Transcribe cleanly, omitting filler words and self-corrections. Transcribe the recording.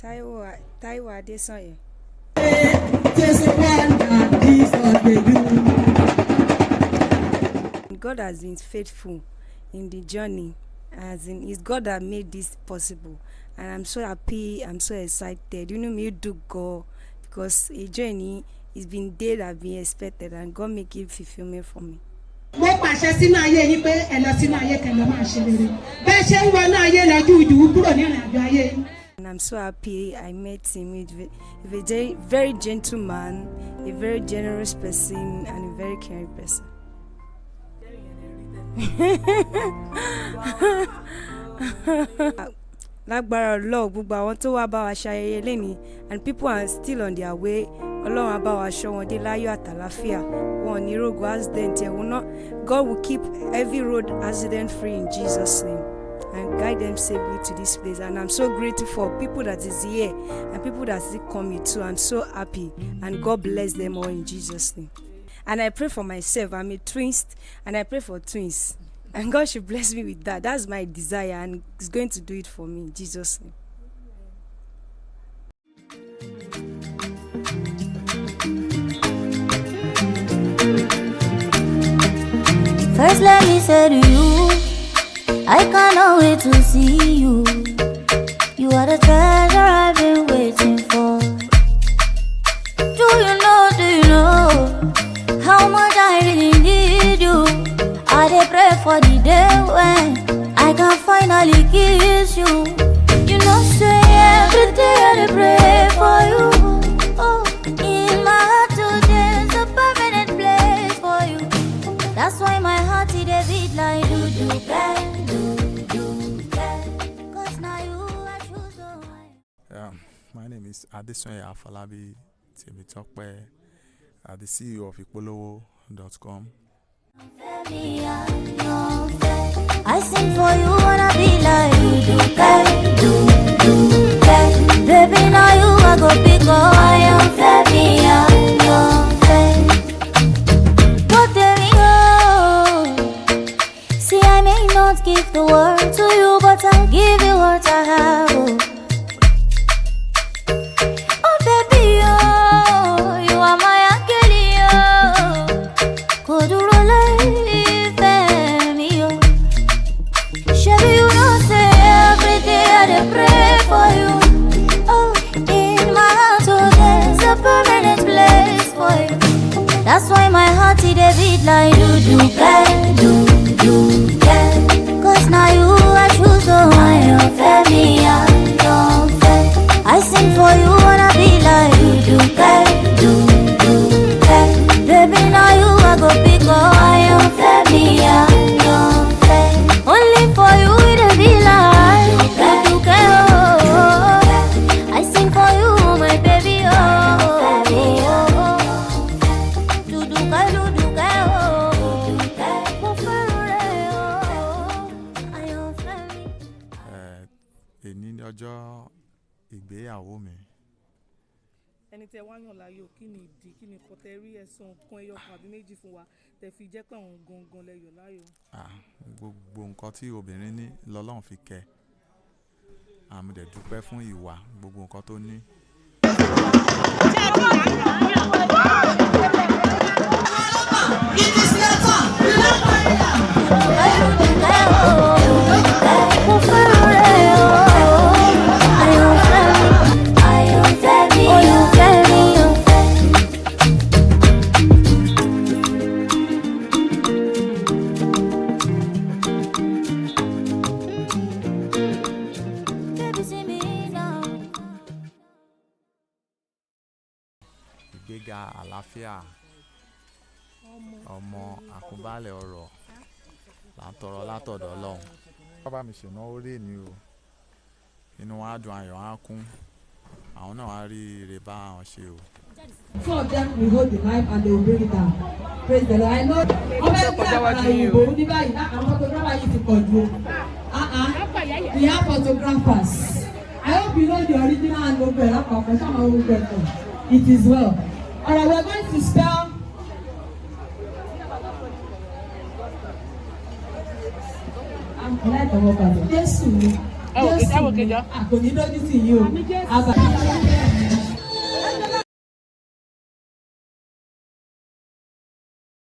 Taiwo Temitope. God has been faithful in the journey, as in it's God that made this possible, and I'm so happy, I'm so excited. You know me, you do go because a journey is been there that been expected, and God make it fulfillment for me. Mo pàṣẹ sínú ayé yín pé ẹ lọ sínú ayé kẹ́ lọ máa ṣe rere bẹ́ẹ̀ ṣe ń wọnú ayé lọ́jú ìdùnnú kúrò ní ìrìnàjò ayé yín. And I'm so happy I met him with a very gentle man, a very generous person, and a very caring person. Lágbára Ọlọ́run gbogbo àwọn tó wá bá wa ṣayẹyẹ lẹ́ni, and people are still on their way. Ọlọ́run á bá wa ṣọ́ wọn dé láyọ̀ àtàlàfíà. Wọn ní road accident here. God will keep every road accident free in Jesus' name and guide them safely to this place. And I'm so grateful for people that is here and people that still coming too. I'm so happy, and God bless them all in Jesus' name. And I pray for myself. I'm a twins, and I pray for twins. And God should bless me with that. That's my desire, and He's going to do it for me in Jesus' name. First, let me say to you, I cannot wait to see you. You are the treasure I've been waiting for. Do you know how much I really need you? I dey pray for the day when I can finally kiss you. You know, say every day I dey pray for you. Oh, in my heart today's a permanent place for you. That's why my heart it dey beat like do. Cause now you I choose the one. My name is Taiwo Temitope, the CEO of Ipolowo.com. I sing for you, wanna be like you do. Baby, now you I go pick up. I am But there we go. See, I may not give the world to you, but I'll give you what I have. Oh baby, you are my angel. Could you pray for you. Oh, in my heart, oh, there's a permanent place for you. That's why my heart it a beat like do. Cause now you I choose the one. I sing for you, wanna be like you do. Baby, now you I go pick up. Only for you it a be like. I sing for you, my baby, Èní ni ọjọ́ ìgbéyàwó mi. Ẹni tẹ́ wá yàn láyò, kí ni ìdí, kí ni nǹkan tẹ́ rí ẹ̀sùn kan ẹyọ kan àbí méjì fún wa tẹ́ fi jẹ́ pé àwọn gangan lẹ yàn láyò? Gbogbo nǹkan tí obìnrin ní lọ́lọ́run fi kẹ́. Àmì dẹ̀ dúpẹ́ fún ìwà gbogbo nǹkan tó ní. Ìgbéga àlàáfíà ọmọ àkúbálẹ̀ ọ̀rọ̀ là ń tọrọ látọ̀dọ̀ Ọlọ́run. Bàbá mi ṣènáwó rè ní o, inú wa dùn, ayọ̀ á kún, àwọn náà wá rí ire bá àwọn ṣe o. Some of them will hold the knife and they will bring it down. Praise the Lord. I know. Ọmọ ẹgbẹ́ àgbàlá ìbò ní báyìí àwọn photographer yìí ti pọ̀ jù. We have photographers. I hope you know the original and gbogbo ẹ̀rọ kọ̀ọ̀kan ṣáà máa ń gbogbo ẹ̀kọ́. It is well. Alright, we are going to spell. I'm glad to work on it. Jésù ni Jésù mi, kò ní lójú sí yìí o.